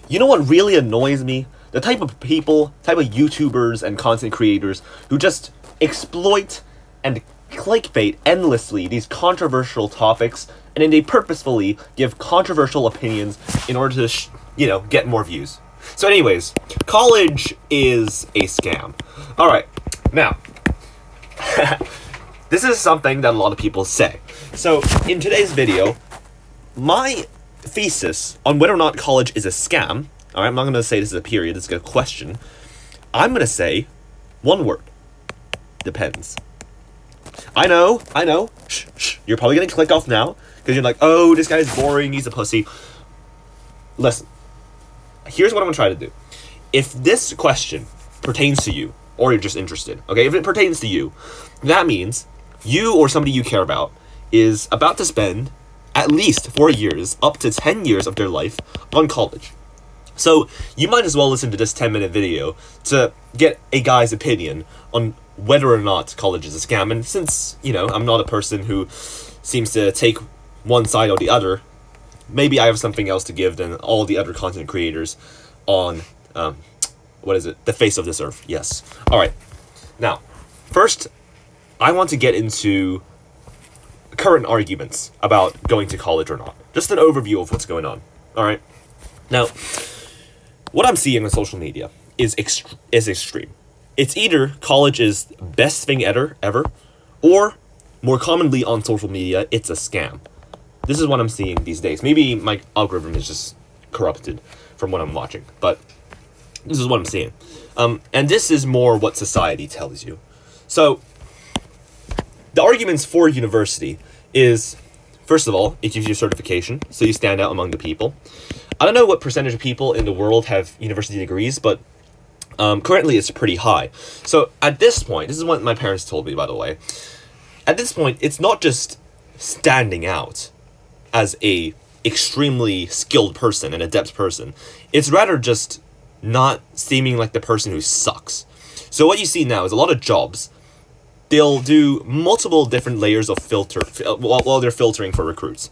You know what really annoys me? The type of people, type of YouTubers and content creators who just exploit and clickbait endlessly these controversial topics, and then they purposefully give controversial opinions in order to, you know, get more views. So anyways, college is a scam. Alright, now, this is something that a lot of people say. So, in today's video, my thesis on whether or not college is a scam, alright, I'm not going to say this is a period, it's a question. I'm going to say one word. Depends. I know, shh, you're probably going to click off now, because you're like, oh, this guy's boring, he's a pussy. Listen, here's what I'm going to try to do. If this question pertains to you, or you're just interested, okay, if it pertains to you, that means you or somebody you care about is about to spend at least 4 years, up to 10 years of their life on college. So, you might as well listen to this 10-minute video to get a guy's opinion on whether or not college is a scam. And since, you know, I'm not a person who seems to take one side or the other, maybe I have something else to give than all the other content creators on, the face of this earth. Yes. Alright. Now, first, I want to get into current arguments about going to college or not. Just an overview of what's going on. Alright? Now, what I'm seeing on social media is extreme. It's either college is the best thing ever, or, more commonly on social media, it's a scam. This is what I'm seeing these days. Maybe my algorithm is just corrupted from what I'm watching, but this is what I'm seeing. And this is more what society tells you. So, the arguments for university is, first of all, it gives you certification, so you stand out among the people. I don't know what percentage of people in the world have university degrees, but currently it's pretty high. So at this point, this is what my parents told me, by the way. At this point, it's not just standing out as a extremely skilled person, an adept person. It's rather just not seeming like the person who sucks. So what you see now is a lot of jobs, they'll do multiple different layers of filter while they're filtering for recruits.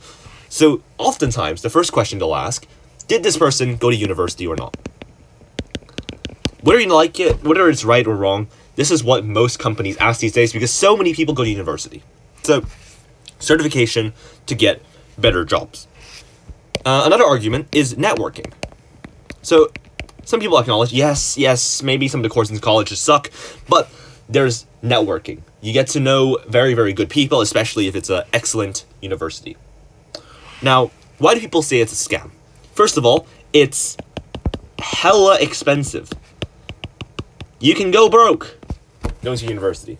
So oftentimes, the first question they'll ask, did this person go to university or not? Whether you like it, whether it's right or wrong, this is what most companies ask these days because so many people go to university. So, certification to get better jobs. Another argument is networking. So, some people acknowledge, yes, maybe some of the courses in college suck, but there's networking. You get to know very, very good people, especially if it's an excellent university. Now, why do people say it's a scam? First of all, it's hella expensive. You can go broke going to university.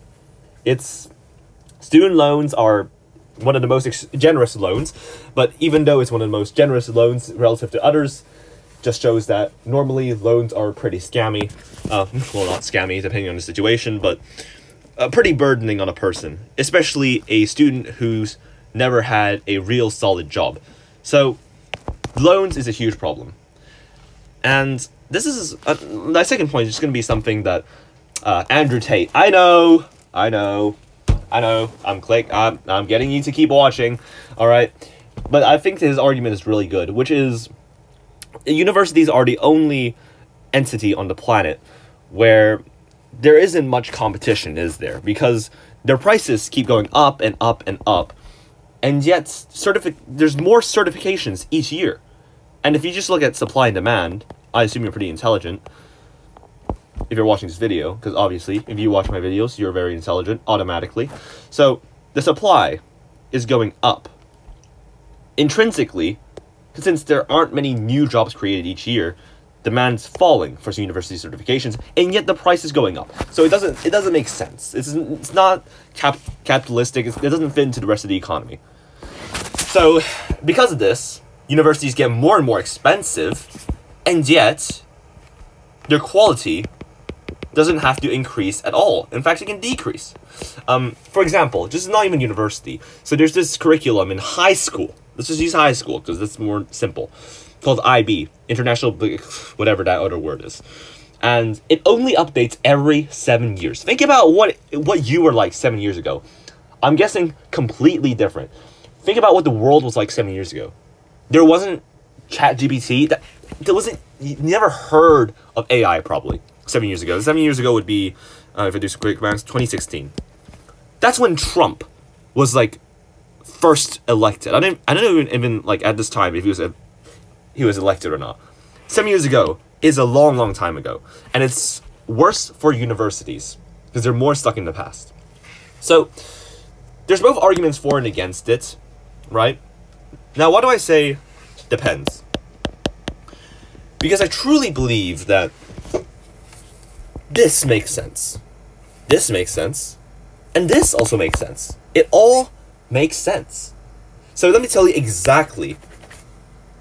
Student loans are one of the most generous loans, but even though it's one of the most generous loans relative to others, just shows that normally loans are pretty scammy. Well, not scammy, depending on the situation, but pretty burdening on a person, especially a student who's never had a real solid job. So, loans is a huge problem. And this is, my second point is just going to be something that Andrew Tate, I know, I'm getting you to keep watching, alright? But I think his argument is really good, which is, universities are the only entity on the planet where there isn't much competition, is there? Because their prices keep going up and up and up, and yet there's more certifications each year. And if you just look at supply and demand, I assume you're pretty intelligent if you're watching this video, because obviously, if you watch my videos, you're very intelligent, automatically. So, the supply is going up. Intrinsically, since there aren't many new jobs created each year, demand's falling for university certifications, and yet the price is going up. So it doesn't make sense. It's not capitalistic, it doesn't fit into the rest of the economy. So, because of this, universities get more and more expensive, and yet their quality doesn't have to increase at all. In fact, it can decrease. For example, just not even university. So there's this curriculum in high school. Let's just use high school because that's more simple. Called IB, International, whatever that other word is. And it only updates every 7 years. Think about what you were like 7 years ago. I'm guessing completely different. Think about what the world was like 7 years ago. There wasn't ChatGPT. you never heard of AI probably 7 years ago. 7 years ago would be, if I do some quick math, 2016. That's when Trump was like first elected. I don't even like at this time if he was elected or not. 7 years ago is a long, long time ago, and it's worse for universities because they're more stuck in the past. So there's both arguments for and against it, right? Now, why do I say depends? Because I truly believe that this makes sense. This makes sense. And this also makes sense. It all makes sense. So let me tell you exactly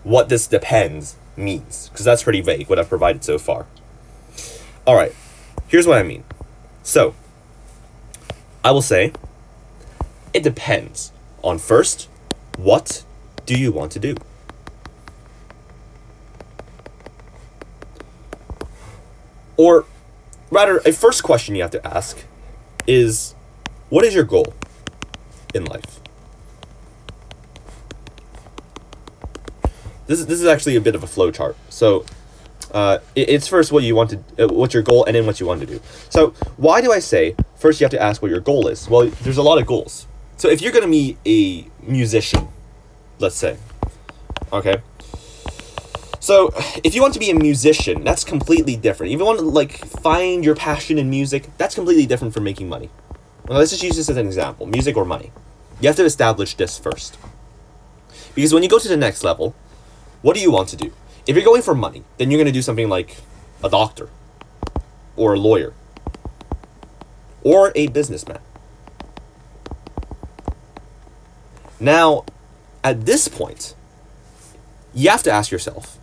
what this depends means, because that's pretty vague, what I've provided so far. Alright, here's what I mean. So, I will say, it depends on first, what do you want to do? Or, rather, a first question you have to ask is, what is your goal in life? This is actually a bit of a flow chart. So, it's first what you want to, what's your goal, and then what you want to do. So, why do I say first you have to ask what your goal is? Well, there's a lot of goals. So, if you're going to be a musician, let's say, okay. So, if you want to be a musician, that's completely different. If you want to, like, find your passion in music, that's completely different from making money. Well, let's just use this as an example. Music or money. You have to establish this first. Because when you go to the next level, what do you want to do? If you're going for money, then you're going to do something like a doctor. Or a lawyer. Or a businessman. Now, at this point, you have to ask yourself,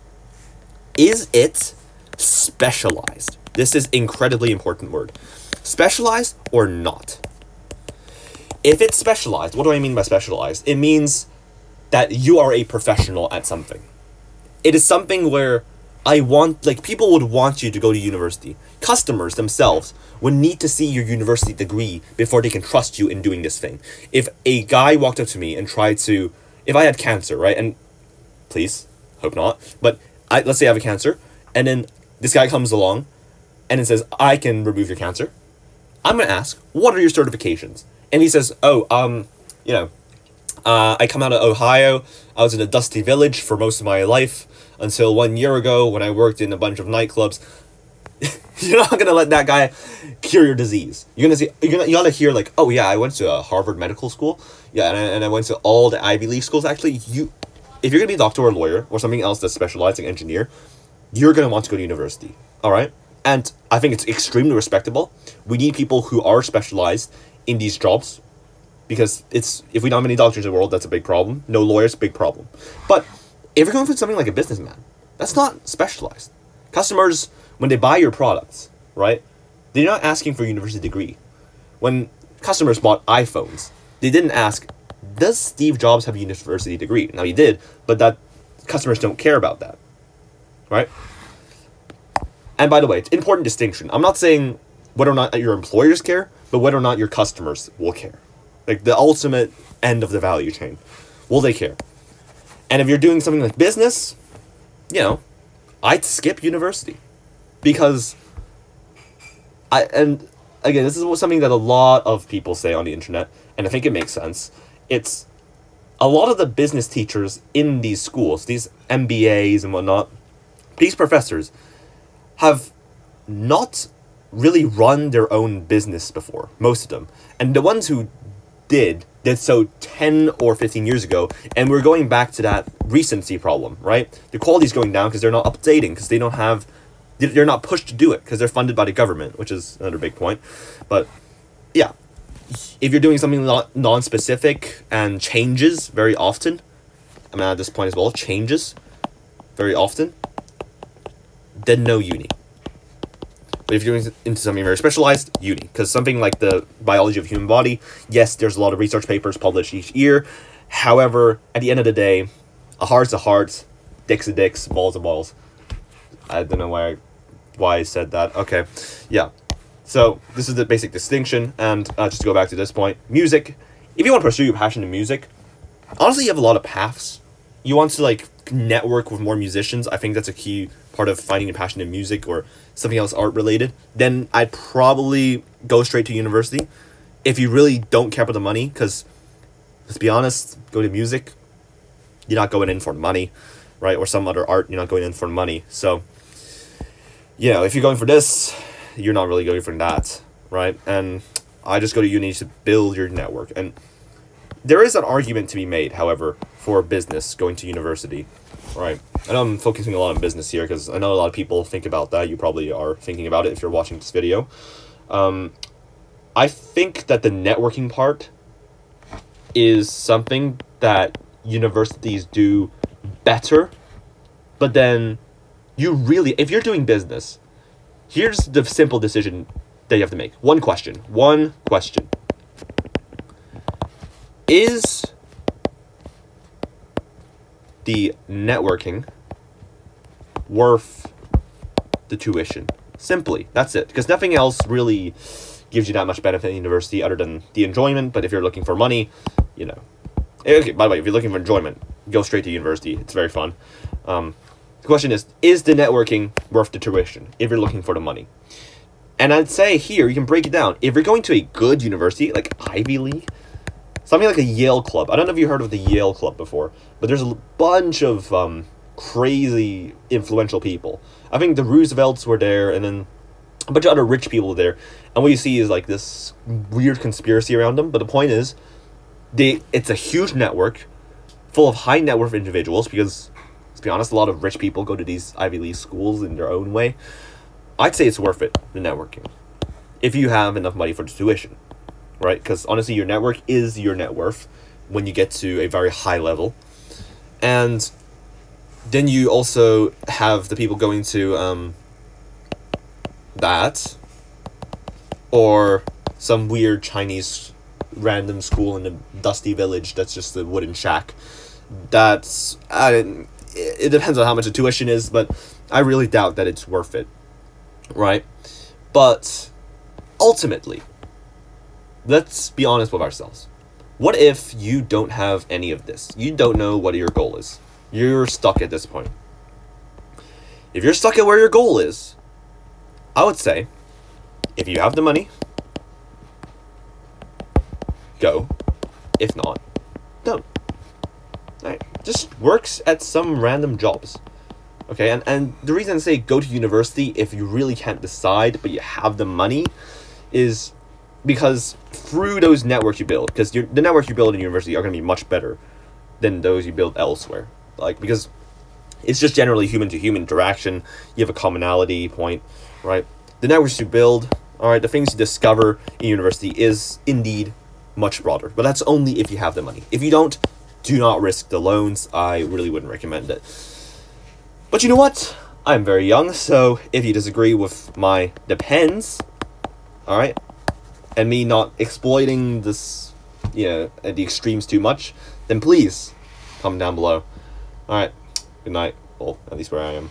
is it specialized? This is incredibly important word. Specialized or not? If it's specialized, what do I mean by specialized? It means that you are a professional at something. It is something where people would want you to go to university. Customers themselves would need to see your university degree before they can trust you in doing this thing. If a guy walked up to me and tried to, if I had cancer, right? And please, hope not, but let's say I have a cancer, and then this guy comes along and it says, I can remove your cancer. I'm going to ask, what are your certifications? And he says, I come out of Ohio. I was in a dusty village for most of my life until 1 year ago when I worked in a bunch of nightclubs. You're not going to let that guy cure your disease. You're going to see, you got to hear like, oh yeah, I went to a Harvard Medical School. Yeah, and I went to all the Ivy League schools. Actually, if you're going to be a doctor or a lawyer or something else that's specialized like engineer, you're going to want to go to university. All right? And I think it's extremely respectable. We need people who are specialized in these jobs because if we don't have many doctors in the world, that's a big problem. No lawyers, big problem. But if you're going for something like a businessman, that's not specialized. Customers, when they buy your products, right, they're not asking for a university degree. When customers bought iPhones, they didn't ask, does Steve Jobs have a university degree? Now, he did, but that customers don't care about that, right? And by the way, it's an important distinction. I'm not saying whether or not your employers care, but whether or not your customers will care. Like, the ultimate end of the value chain. Will they care? And if you're doing something like business, I'd skip university. Because, and again, this is something that a lot of people say on the internet, and I think it makes sense. It's a lot of the business teachers in these schools, these MBAs and whatnot, these professors have not really run their own business before, most of them. And the ones who did so 10 or 15 years ago, and we're going back to that recency problem, right? The quality's going down because they're not updating, because they're not pushed to do it, because they're funded by the government, which is another big point. But, yeah. If you're doing something non-specific and changes very often, at this point as well, changes very often, then no uni. But if you're doing into something very specialized, uni. Because something like the biology of the human body, yes, there's a lot of research papers published each year. However, at the end of the day, a heart's a heart, dick's a dick's, ball's a balls. I don't know why I said that. Okay, yeah. So, this is the basic distinction, and just to go back to this point, music. If you want to pursue your passion in music, honestly, you have a lot of paths. you want to like network with more musicians, I think that's a key part of finding a passion in music or something else art related, then I'd probably go straight to university. If you really don't care about the money, because let's be honest, go to music, you're not going in for money, right? Or some other art, you're not going in for money. So, you know, if you're going for this, you're not really going for that, right? And I just go to uni to build your network. And there is an argument to be made, however, for business going to university, right? I know I'm focusing a lot on business here because I know a lot of people think about that. You probably are thinking about it if you're watching this video. I think that the networking part is something that universities do better, but then you really, if you're doing business, here's the simple decision that you have to make. One question. Is the networking worth the tuition? Simply, that's it. Because nothing else really gives you that much benefit in university other than the enjoyment. But if you're looking for money, you know. Okay, by the way, if you're looking for enjoyment, go straight to university. It's very fun. The question is the networking worth the tuition if you're looking for the money? And I'd say here, you can break it down. If you're going to a good university, like Ivy League, something like a Yale Club. I don't know if you heard of the Yale Club before, but there's a bunch of crazy influential people. I think the Roosevelts were there, and then a bunch of other rich people there. And what you see is like this weird conspiracy around them. But the point is, it's a huge network full of high net worth individuals, because, let's be honest, a lot of rich people go to these Ivy League schools in their own way. I'd say it's worth it, the networking, if you have enough money for the tuition, right? Because honestly, your network is your net worth when you get to a very high level. And then you also have the people going to that, or some weird Chinese random school in a dusty village that's just a wooden shack. That's it depends on how much the tuition is, but I really doubt that it's worth it, right? But ultimately, let's be honest with ourselves. What if you don't have any of this? You don't know what your goal is. You're stuck at this point. If you're stuck at where your goal is, I would say, if you have the money, go. If not, don't. Right. Just works at some random jobs. Okay, and the reason I say go to university if you really can't decide, but you have the money, is because through those networks you build, because the networks you build in university are going to be much better than those you build elsewhere. Like, because it's just generally human-to-human interaction. You have a commonality point, right? The networks you build, alright, the things you discover in university is indeed much broader. But that's only if you have the money. If you don't, do not risk the loans. I really wouldn't recommend it. But you know what? I'm very young, so if you disagree with my depends, alright, and me not exploiting this, you know, at the extremes too much, then please comment down below. Alright, good night. Well, at least where I am.